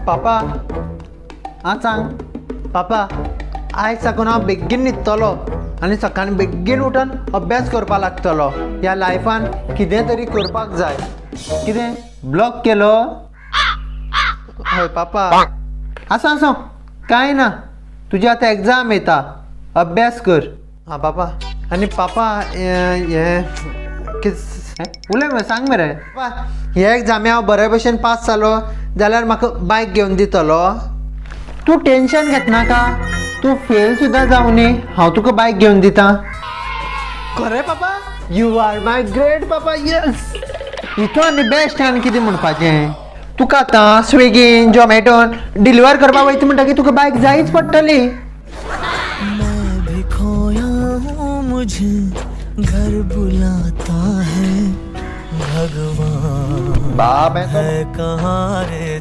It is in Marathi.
पापा आं सांग पापा आयज साकून हांव बेगीन न्हिदतलो आनी सकाळी बेगीन उठून अभ्यास करपा लागतलो. ह्या लायफान कितें तरी करपाक जाय. कितें ब्लॉक केलो? हय पापा आसा आसा कांय ना. तुजी आतां एग्जाम येता अभ्यास कर. हां पापा आनी पापा हें उलय मरे सांग मरे. पापा हे एग्जामी हांव बरे भशेन पास जालो जाल्यार म्हाका बायक घेवन दितलो. तूं टेन्शन घेतनाका. तूं फेल सुद्दां जावं न्ही हांव तुका बायक घेवन दितां. खरें papa you are my great papa. Yes हितून आनी बेस्ट आनी कितें म्हणपाचें. तुका आतां स्विगीन झोमॅटोन डिलिव्हर करपाक वयता म्हणटकीर तुका बायक जायच पडटली. मैं भी खोया हूँ मुझे घर बुलाता है भगवान बाप है तो है कहाँ रे